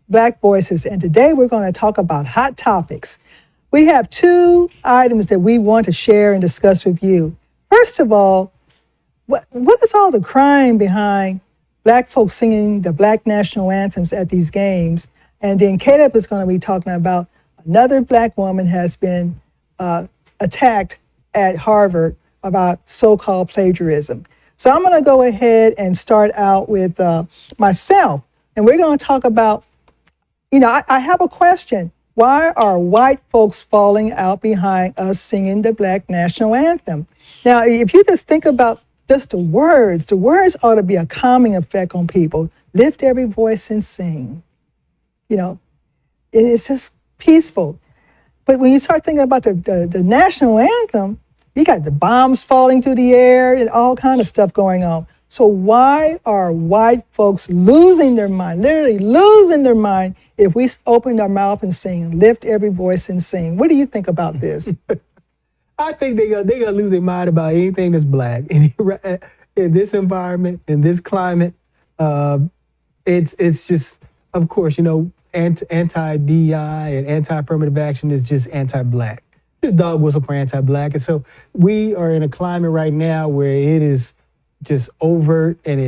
Black Voices, and today we're going to talk about hot topics. We have two items that we want to share and discuss with you. First of all, what is all the crying behind Black folks singing the Black national anthems at these games? And then Caleb is going to be talking about another Black woman has been attacked at Harvard about so-called plagiarism. So I'm going to go ahead and start out with myself, and we're going to talk about, I have a question. Why are white folks falling out behind us singing the Black national anthem? Now, if you just think about just the words ought to be a calming effect on people. Lift every voice and sing. It's just peaceful. But when you start thinking about the national anthem, you got the bombs falling through the air and all kind of stuff going on. So why are white folks losing their mind, literally losing their mind, if we open our mouth and sing, lift every voice and sing? What do you think about this? I think they're gonna lose their mind about anything that's Black. In this environment, in this climate, it's just, of course, anti-DEI and anti-affirmative action is just anti-Black. Just dog whistle for anti-Black. And so we are in a climate right now where it is just overt and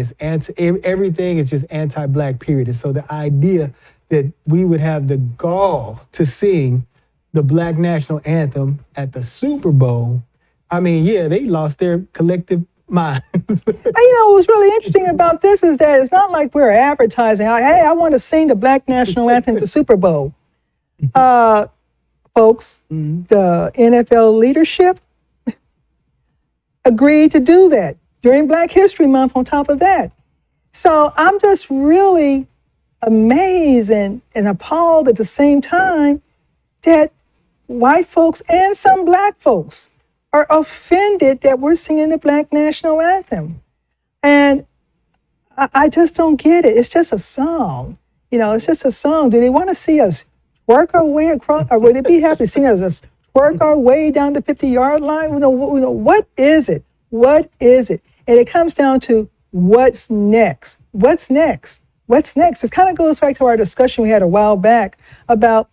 everything is just anti-Black, period. And so the idea that we would have the gall to sing the Black national anthem at the Super Bowl, they lost their collective mind. What's really interesting about this is that it's not like we're advertising, hey, I want to sing the Black national anthem at the Super Bowl. Folks, the NFL leadership agreed to do that during Black History Month on top of that. So I'm just really amazed and appalled at the same time that white folks and some Black folks are offended that we're singing the Black national anthem. And I just don't get it. It's just a song. It's just a song. Do they want to see us work our way across, or would they be happy seeing us work our way down the 50-yard line? What is it? What is it? And it comes down to what's next? What's next? What's next? It kind of goes back to our discussion we had a while back about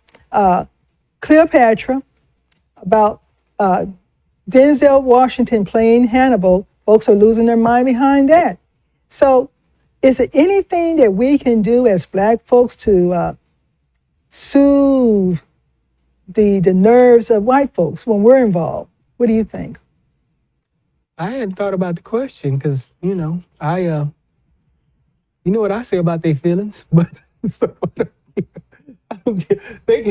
Cleopatra, about Denzel Washington playing Hannibal. Folks are losing their mind behind that. So is there anything that we can do as Black folks to soothe the nerves of white folks when we're involved? What do you think? I hadn't thought about the question because, I what I say about their feelings, but so, I don't care. They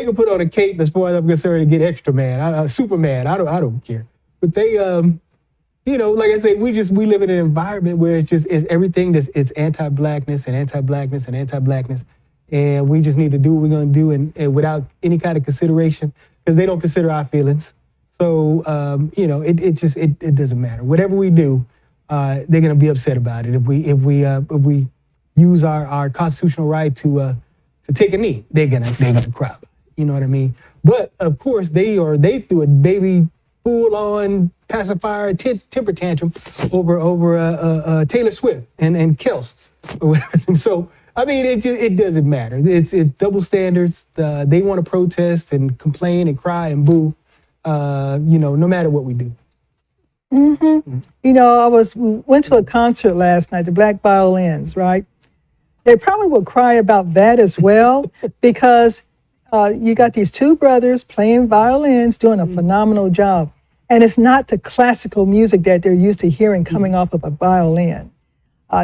can put on a cape as far as I'm concerned and get extra mad, super mad. I don't care. But they, like I say, we live in an environment where it's everything it's anti-Blackness and anti-Blackness and anti-Blackness. And we just need to do what we're going to do and without any kind of consideration, because they don't consider our feelings. So, it doesn't matter. Whatever we do, they're going to be upset about it. If we use our constitutional right to take a knee, they're gonna cry about it. You know what I mean? But of course, they threw a baby full-on pacifier temper tantrum over Taylor Swift and Kels or whatever. So it doesn't matter. It's double standards. They want to protest and complain and cry and boo. No matter what we do. Mm-hmm. I went to a concert last night, the Black Violins, right? They probably will cry about that as well, because you got these two brothers playing violins, doing a phenomenal job. And it's not the classical music that they're used to hearing coming off of a violin.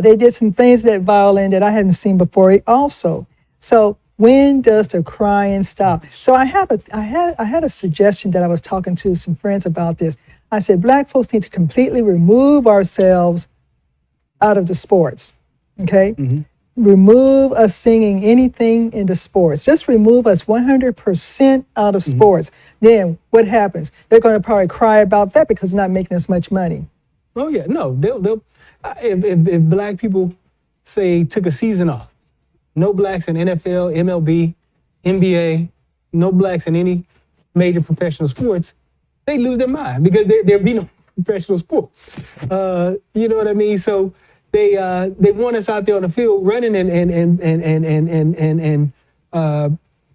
They did some things to that violin that I hadn't seen before also. So when does the crying stop? So I had a suggestion that I was talking to some friends about this. I said, Black folks need to completely remove ourselves out of the sports, okay? Mm-hmm. Remove us singing anything in the sports. Just remove us 100% out of sports. Then what happens? They're going to probably cry about that because they're not making as much money. Oh yeah, no, they'll if Black people say took a season off, no Blacks in NFL, MLB, NBA, no Blacks in any major professional sports, they lose their mind because there be no professional sports. You know what I mean? So they want us out there on the field running and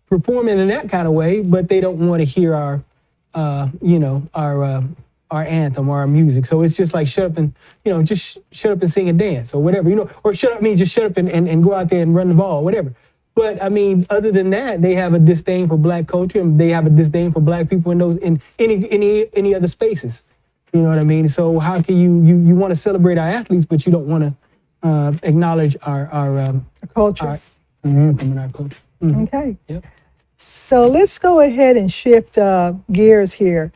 performing in that kind of way, but they don't want to hear our our anthem or our music. So it's just like shut up and just shut up and sing and dance or whatever, or shut up means just shut up and go out there and run the ball, whatever. But I mean, other than that, they have a disdain for black culture, and they have a disdain for black people in any other spaces. You know what I mean? So how can you want to celebrate our athletes, but you don't want to acknowledge our culture, our anthem and our culture? Mm-hmm. Okay. Yep. So let's go ahead and shift gears here.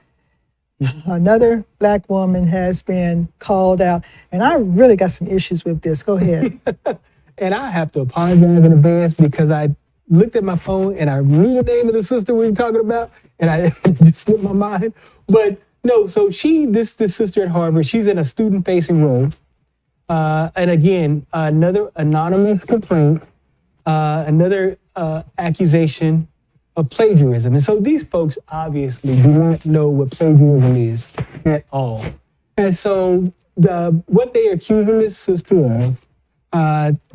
Another black woman has been called out, and I really got some issues with this. Go ahead. And I have to apologize in advance because I looked at my phone and I knew the name of the sister we were talking about, and I just slipped my mind. But no, so this sister at Harvard, she's in a student-facing role. And again, another anonymous complaint, another accusation of plagiarism. And so these folks obviously do not know what plagiarism is at all. And so what they are accusing this sister of,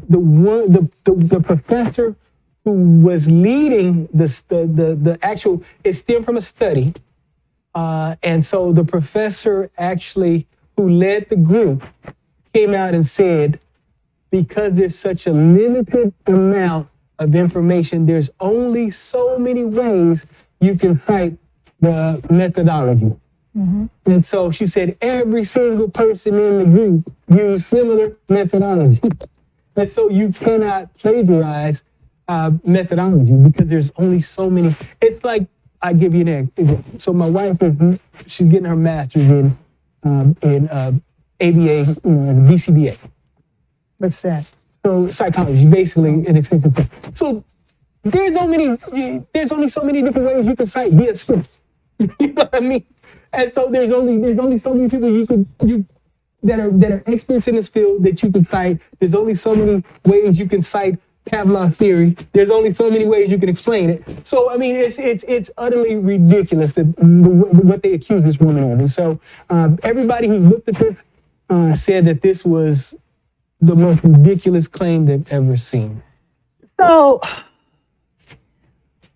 the professor who was leading the actual, it stemmed from a study. And so the professor actually who led the group came out and said, because there's such a limited amount of information, there's only so many ways you can cite the methodology. Mm-hmm. And so she said every single person in the group used similar methodology. And so you cannot plagiarize methodology because there's only so many. It's like, I give you an example. So my wife, she's getting her master's in ABA, BCBA. What's that? So psychology, basically an extension thing. So there's only so many different ways you can cite via script. You know what I mean? And so there's only so many people that are experts in this field that you can cite. There's only so many ways you can cite Pavlov's theory. There's only so many ways you can explain it. So I mean, it's utterly ridiculous that what they accuse this woman of. And so everybody who looked at this said that this was the most ridiculous claim they've ever seen. So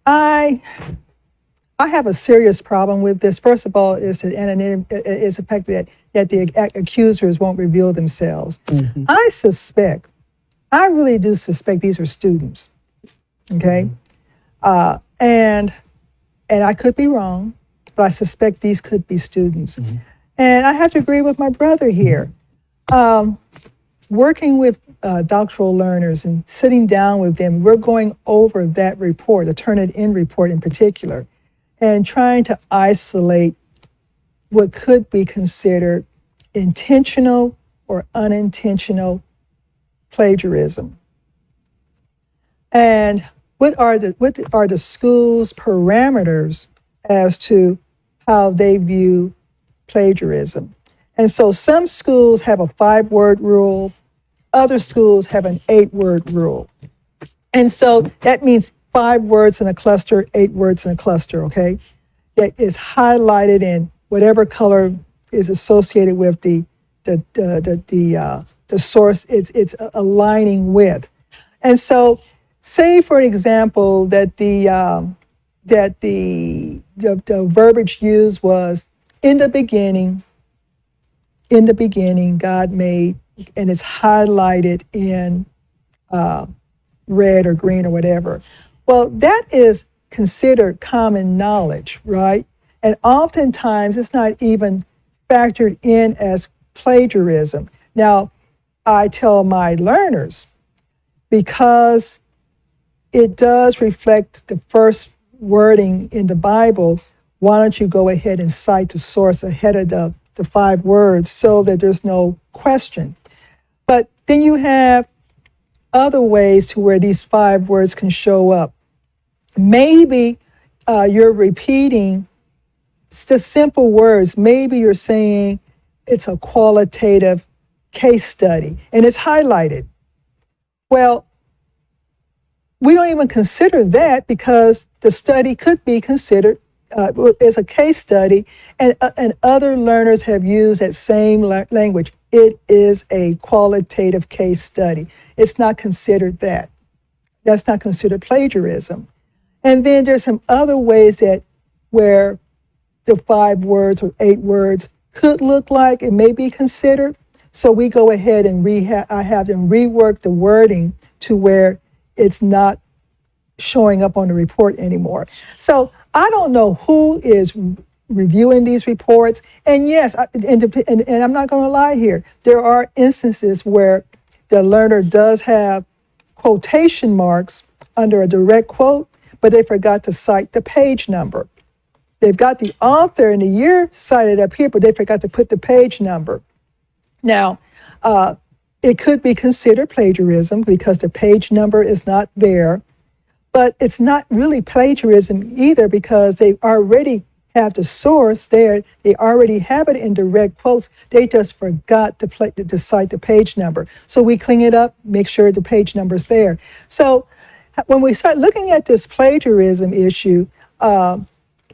I have a serious problem with this. First of all, it's the fact that the accusers won't reveal themselves. Mm-hmm. I really do suspect these are students, okay? Mm-hmm. And I could be wrong, but I suspect these could be students. Mm-hmm. And I have to agree with my brother here. Working with doctoral learners and sitting down with them, we're going over that report, the Turnitin report in particular, and trying to isolate what could be considered intentional or unintentional plagiarism. And what are the school's parameters as to how they view plagiarism? And so some schools have a 5-word rule, other schools have an 8-word rule. And so that means 5 words in a cluster, 8 words in a cluster, okay? That is highlighted in whatever color is associated with the source it's aligning with. And so say, for example, that the verbiage used was, in the beginning, God made, and it's highlighted in red or green or whatever. Well, that is considered common knowledge, right? And oftentimes it's not even factored in as plagiarism. Now, I tell my learners, because it does reflect the first wording in the Bible, why don't you go ahead and cite the source ahead of the 5 words so that there's no question. But then you have other ways to where these 5 words can show up. Maybe you're repeating the simple words. Maybe you're saying it's a qualitative case study and it's highlighted. Well, we don't even consider that because the study could be considered as a case study, and other learners have used that same language. it is a qualitative case study. It's not considered that. That's not considered plagiarism. And then there's some other ways that where the 5 words or 8 words could look like it may be considered. So we go ahead and I have them rework the wording to where it's not showing up on the report anymore. So I don't know who is reviewing these reports. And yes, and I'm not going to lie here, there are instances where the learner does have quotation marks under a direct quote, but they forgot to cite the page number. They've got the author and the year cited up here, but they forgot to put the page number. Now, it could be considered plagiarism because the page number is not there, but it's not really plagiarism either because they already have the source there. They already have it in direct quotes. They just forgot to cite the page number. So we clean it up, make sure the page number's there. So when we start looking at this plagiarism issue,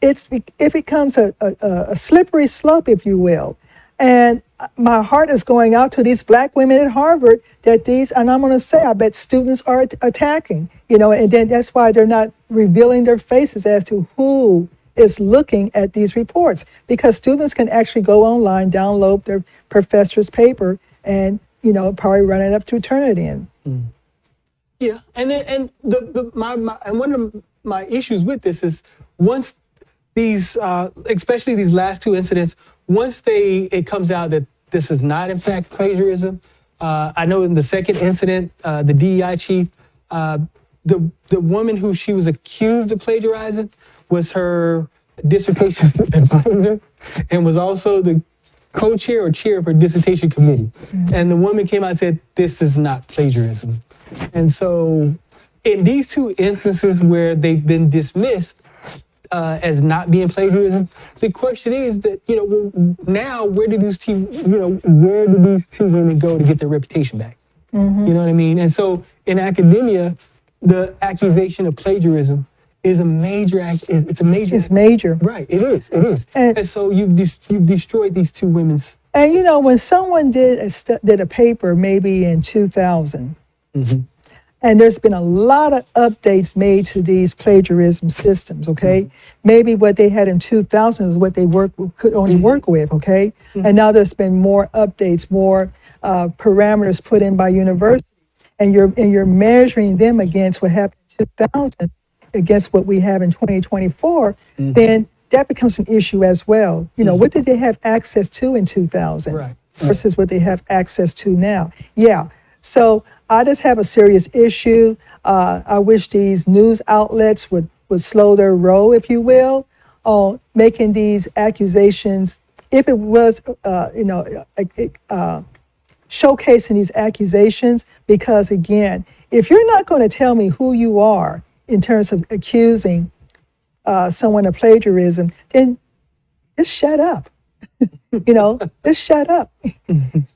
it becomes a slippery slope, if you will. And my heart is going out to these Black women at Harvard and I'm going to say, I bet students are attacking, and then that's why they're not revealing their faces as to who is looking at these reports, because students can actually go online, download their professor's paper, and probably run it up to turn it in. Mm. Yeah, and one of my issues with this is once these, especially these last 2 incidents, once it comes out that this is not in fact plagiarism. I know in the second incident, the DEI chief, the woman who she was accused of plagiarizing was her dissertation advisor and was also the co-chair or chair of her dissertation committee. Mm-hmm. And the woman came out and said, this is not plagiarism. And so in these 2 instances where they've been dismissed as not being plagiarism, the question is that, now where do these 2 women go to get their reputation back? Mm-hmm. You know what I mean? And so in academia, the accusation of plagiarism is a major. It's major. Right. It is. And so you've destroyed these 2 women's. And when someone did a paper maybe in 2000, mm-hmm. and there's been a lot of updates made to these plagiarism systems. Okay, mm-hmm. maybe what they had in 2000 is what they could only work with. Okay, mm-hmm. and now there's been more updates, more parameters put in by universities, and you're measuring them against what happened in 2000. Against what we have in 2024, mm-hmm. then that becomes an issue as well. Mm-hmm. What did they have access to in 2000 right. versus what they have access to now? Yeah. So I just have a serious issue. I wish these news outlets would slow their roll, if you will, on making these accusations. If it was, showcasing these accusations, because again, if you're not going to tell me who you are in terms of accusing someone of plagiarism, then just shut up. Just shut up.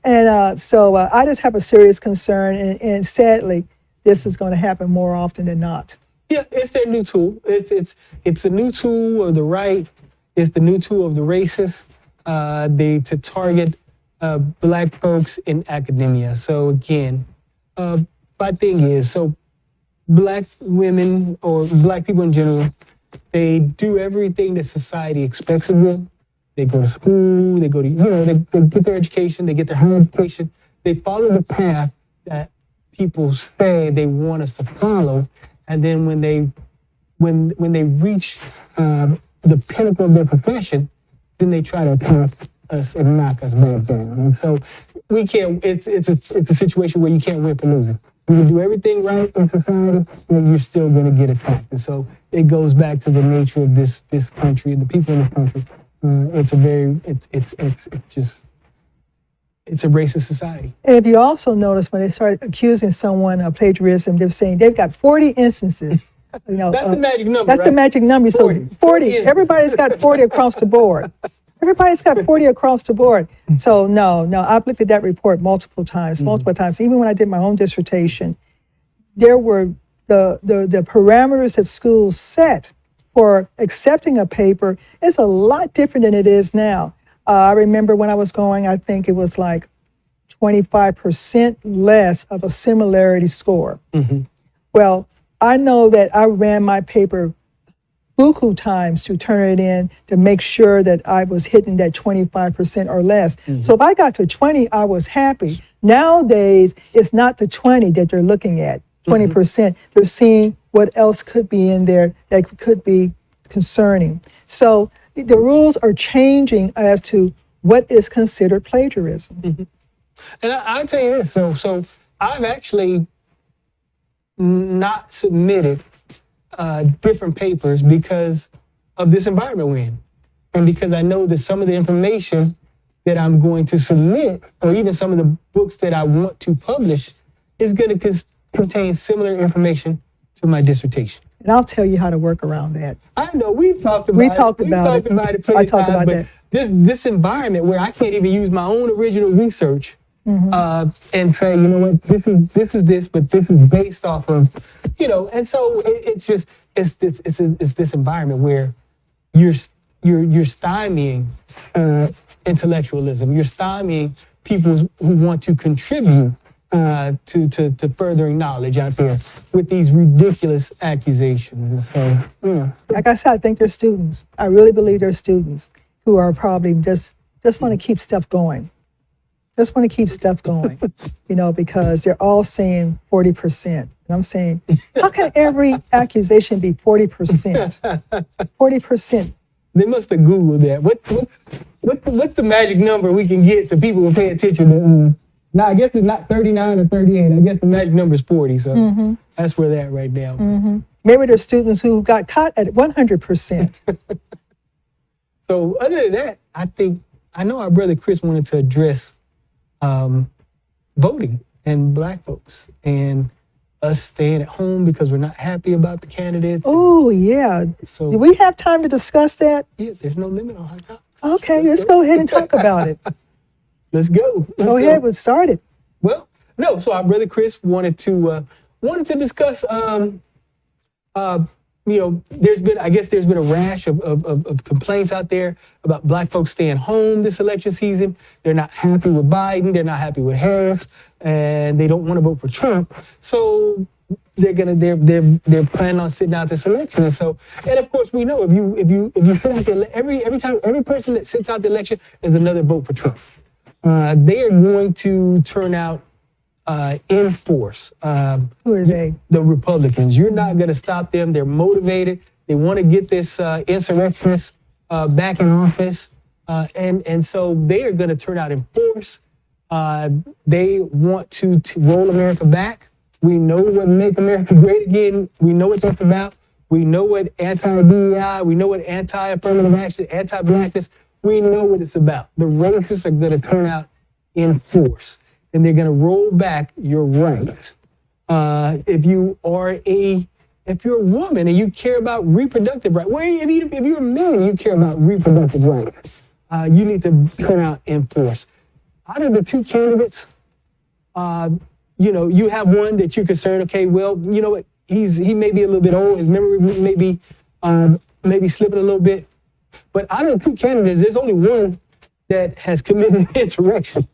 And so I just have a serious concern, and sadly, this is going to happen more often than not. Yeah, it's their new tool. It's a new tool of the right. It's the new tool of the racists. To target Black folks in academia. So again, my thing is, Black women or Black people in general, they do everything that society expects of them. They go to school, they go to, they get their education, they get their higher education. They follow the path that people say they want us to follow. And then when they reach the pinnacle of their profession, then they try to attack us and knock us back down. And so we can't, it's a situation where you can't win for losing. You can do everything right in society, and you're still going to get attacked. And so it goes back to the nature of this country and the people in this country. It's a racist society. And if you also notice, when they start accusing someone of plagiarism, they're saying they've got 40 instances. That's the magic number. That's right? The magic number. 40. So 40. Everybody's got 40 across the board. Everybody's got 40 across the board. So no, I've looked at that report multiple times. Even when I did my own dissertation, there were the parameters that schools set for accepting a paper is a lot different than it is now. I remember when I was going, I think it was like 25% less of a similarity score. Well, I know that I ran my paper buku times to turn it in to make sure that I was hitting that 25% or less. So if I got to 20, I was happy. Nowadays, it's not the 20 that they're looking at, 20%. They're seeing what else could be in there that could be concerning. So the rules are changing as to what is considered plagiarism. And I'll tell you this, so I've actually not submitted different papers because of this environment we're in. And because I know that some of the information that I'm going to submit, or even some of the books that I want to publish, is going to contain similar information to my dissertation. And I'll tell you how to work around that. I know, we've talked about We it. talked about it. Plenty I of talked times, about but that. this environment where I can't even use my own original research and say, you know what, this is this, but this is based off of, and so it's this environment where you're stymieing intellectualism. You're stymieing people who want to contribute to furthering knowledge out there with these ridiculous accusations. And so, Like I said, I think they're students. I really believe they're students who are probably just want to keep stuff going. Just want to keep stuff going, because they're all saying 40%. And I'm saying, how can every accusation be 40%? 40%. They must have Googled that. What's the magic number we can get to people who pay attention to? Now, I guess it's not 39 or 38. I guess the magic number is 40. So that's where that right now. Maybe there's students who got caught at 100%. So other than that, I know our brother Chris wanted to address voting and Black folks and us staying at home because we're not happy about the candidates. Oh, yeah. So Do we have time to discuss that? yeah, there's no limit on hot topics. Okay, let's go ahead and talk about it. Let's go. Go ahead, we'll start it. Well, no. So our brother Chris wanted to discuss. There's been a rash of complaints out there about Black folks staying home this election season. They're not happy with Biden. They're not happy with Harris, and they don't want to vote for Trump. So they're planning on sitting out this election. And of course we know if you sit out the every person that sits out the election is another vote for Trump. They are going to turn out in force. Who are they? The Republicans. You're not going to stop them. They're motivated. They want to get this insurrectionist back in office. And so they are going to turn out in force. They want to roll America back. We know what Make America Great Again. We know what that's about. We know what anti-DEI, we know what anti-affirmative action, anti-blackness, we know what it's about. The racists are going to turn out in force, and they're going to roll back your rights. If you're a woman and you care about reproductive rights, well, if you're a man and you care about reproductive rights, you need to turn out in force. Out of the two candidates, you have one that you're concerned, okay, well, you know what, he may be a little bit old, his memory may be slipping a little bit, but out of the two candidates, there's only one that has committed insurrection.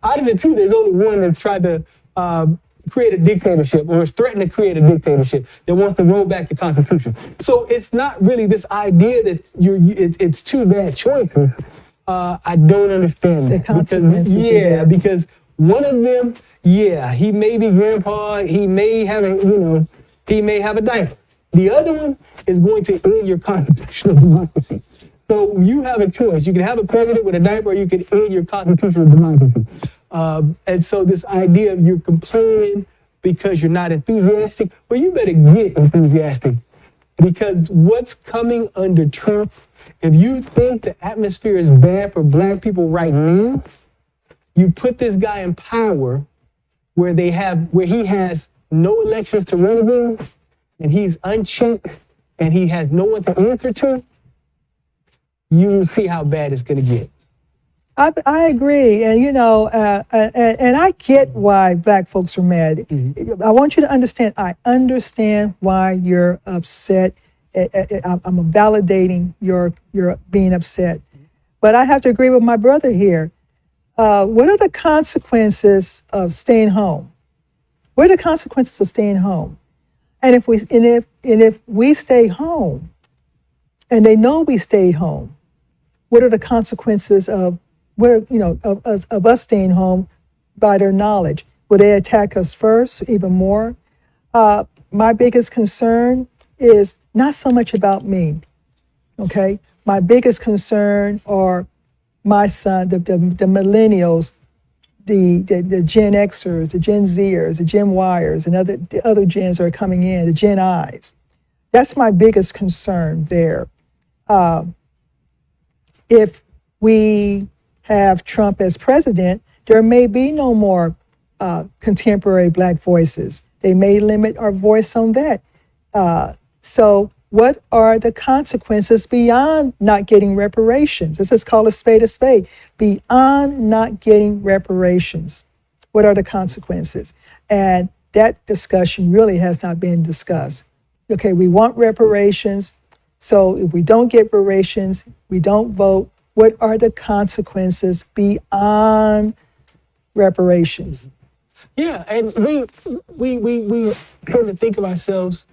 Out of the two, there's only one that's tried to create a dictatorship or is threatening to create a dictatorship that wants to roll back the Constitution. So it's not really this idea that it's two bad choices. I don't understand that. The consequences. Because one of them, he may be grandpa, he may have a diaper. The other one is going to end your constitutional democracy. So you have a choice. You can have a president with a diaper, or you can end your constitutional democracy. And so this idea of you're complaining because you're not enthusiastic, well, you better get enthusiastic, because what's coming under Trump, if you think the atmosphere is bad for Black people right now, you put this guy in power where he has no elections to run again, and he's unchecked, and he has no one to answer to, you will see how bad it's going to get. I agree, and and I get why Black folks are mad. Mm-hmm. I want you to understand. I understand why you're upset. I'm validating your being upset, but I have to agree with my brother here. What are the consequences of staying home? What are the consequences of staying home? And if we stay home, and they know we stayed home, what are the consequences of of us staying home by their knowledge? Will they attack us first, even more? My biggest concern is not so much about me. Okay, my biggest concern are my son, the millennials, the Gen Xers, the Gen Zers, the Gen Yers, and the other gens that are coming in, the Gen Is. That's my biggest concern there. If we have Trump as president, there may be no more contemporary Black voices. They may limit our voice on that. So what are the consequences beyond not getting reparations? Let's just call a spade a spade. Beyond not getting reparations, what are the consequences? And that discussion really has not been discussed. Okay, we want reparations. So if we don't get reparations, we don't vote. What are the consequences beyond reparations? Yeah, and we come to think of ourselves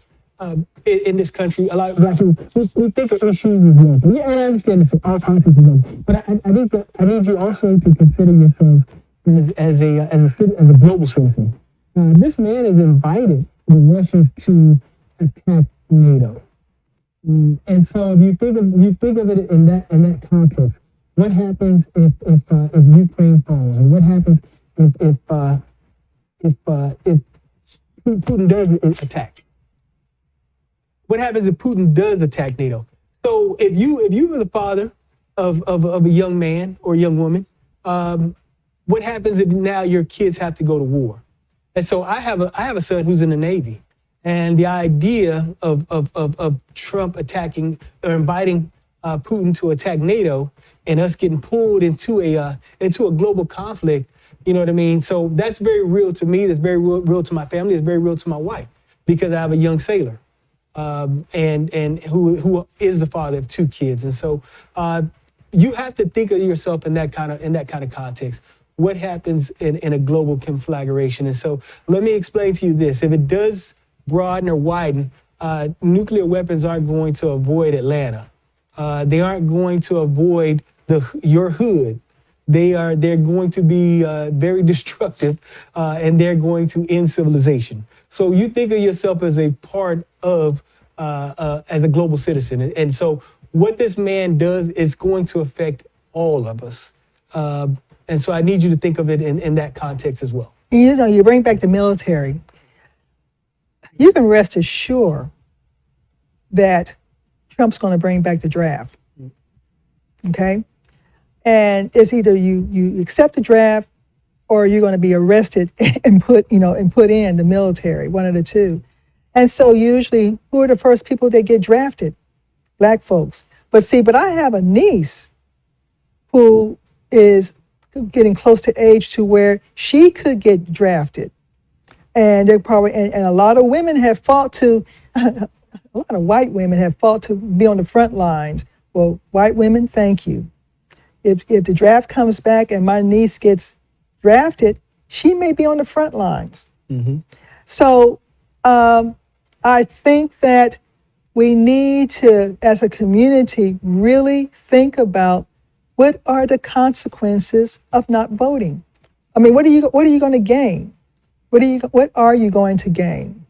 in this country. A lot of Black people, we think of issues as local. Yeah, and I understand it's all politics is local, but I think that I need you also to consider yourself as a global citizen. This man has invited the Russians to attack NATO. And so if you think of it in that context, what happens if Ukraine falls, and what happens if Putin does attack? What happens if Putin does attack NATO? So if you were the father of a young man or young woman, what happens if now your kids have to go to war? And so I have a son who's in the Navy. And the idea of Trump attacking or inviting Putin to attack NATO and us getting pulled into a global conflict, you know what I mean? So that's very real to me. That's very real to my family. It's very real to my wife because I have a young sailor, and who is the father of 2 kids. And so you have to think of yourself in that kind of context. What happens in a global conflagration? And so let me explain to you this: if it does broaden or widen, nuclear weapons aren't going to avoid Atlanta. They aren't going to avoid your hood. They're going to be very destructive, and they're going to end civilization. So you think of yourself as a part of, as a global citizen. And so what this man does is going to affect all of us. And so I need you to think of it in that context as well. You bring back the military. You can rest assured that Trump's going to bring back the draft. Okay? And it's either you accept the draft or you're going to be arrested and put in the military, one of the two. And so usually, who are the first people that get drafted? Black folks. But I have a niece who is getting close to age to where she could get drafted. And they probably, and a lot of women have fought to, a lot of white women have fought to be on the front lines. Well, white women, thank you. If the draft comes back and my niece gets drafted, she may be on the front lines. Mm-hmm. So I think that we need to, as a community, really think about what are the consequences of not voting. I mean, what are you going to gain? What are you going to gain?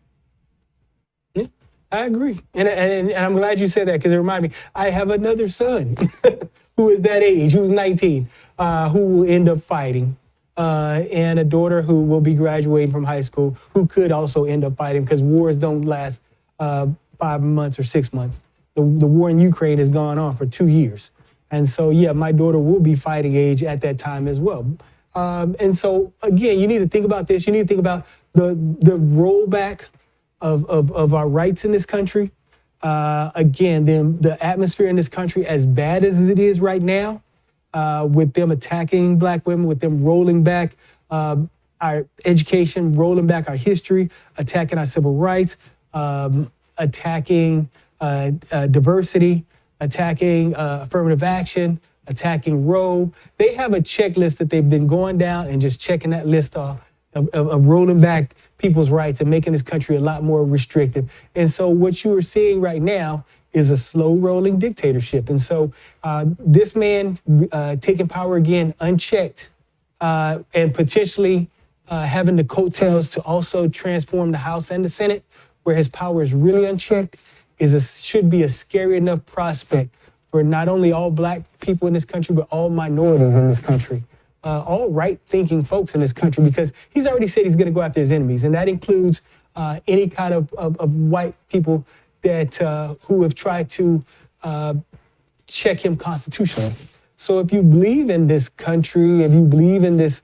Yeah, I agree. And I'm glad you said that because it reminded me, I have another son who is that age, who's 19, who will end up fighting, and a daughter who will be graduating from high school who could also end up fighting because wars don't last 5 months or 6 months. The war in Ukraine has gone on for 2 years. And so, yeah, my daughter will be fighting age at that time as well. And so, again, you need to think about this. You need to think about the rollback of our rights in this country. Again, the atmosphere in this country, as bad as it is right now, with them attacking Black women, with them rolling back our education, rolling back our history, attacking our civil rights, attacking diversity, attacking affirmative action, attacking Roe. They have a checklist that they've been going down and just checking that list off of rolling back people's rights and making this country a lot more restrictive. And so what you are seeing right now is a slow rolling dictatorship. And so this man taking power again unchecked and potentially having the coattails to also transform the House and the Senate, where his power is really unchecked, should be a scary enough prospect for not only all black people in this country, but all minorities in this country, all right-thinking folks in this country, because he's already said he's going to go after his enemies, and that includes any kind of white people that who have tried to check him constitutionally. So if you believe in this country, if you believe in this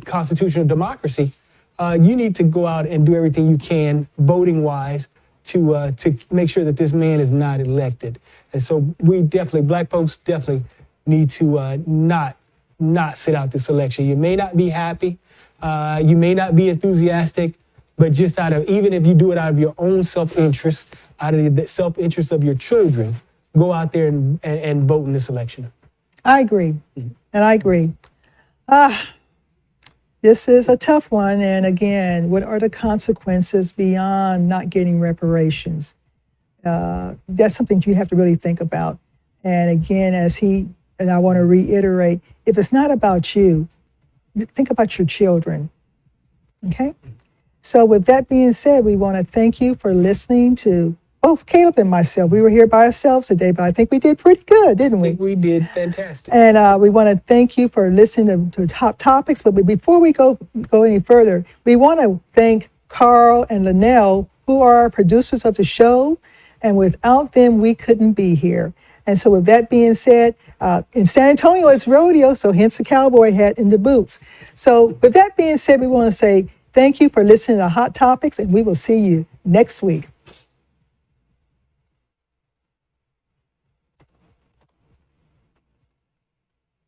constitutional democracy, you need to go out and do everything you can, voting-wise, to make sure that this man is not elected. And so we definitely, black folks definitely need to not sit out this election. You may not be happy, you may not be enthusiastic, but just even if you do it out of your own self-interest, out of the self-interest of your children, go out there and vote in this election. I agree. And I agree. This is a tough one. And again, what are the consequences beyond not getting reparations? That's something you have to really think about. And again, and I want to reiterate, if it's not about you, think about your children. Okay? So with that being said, we want to thank you for listening to both Caleb and myself. We were here by ourselves today, but I think we did pretty good, didn't we? I think we did fantastic. And we want to thank you for listening to Top Topics. But before we go any further, we want to thank Carl and Linnell, who are our producers of the show. And without them, we couldn't be here. And so with that being said, in San Antonio, it's rodeo, so hence the cowboy hat and the boots. So with that being said, we want to say thank you for listening to Hot Topics, and we will see you next week.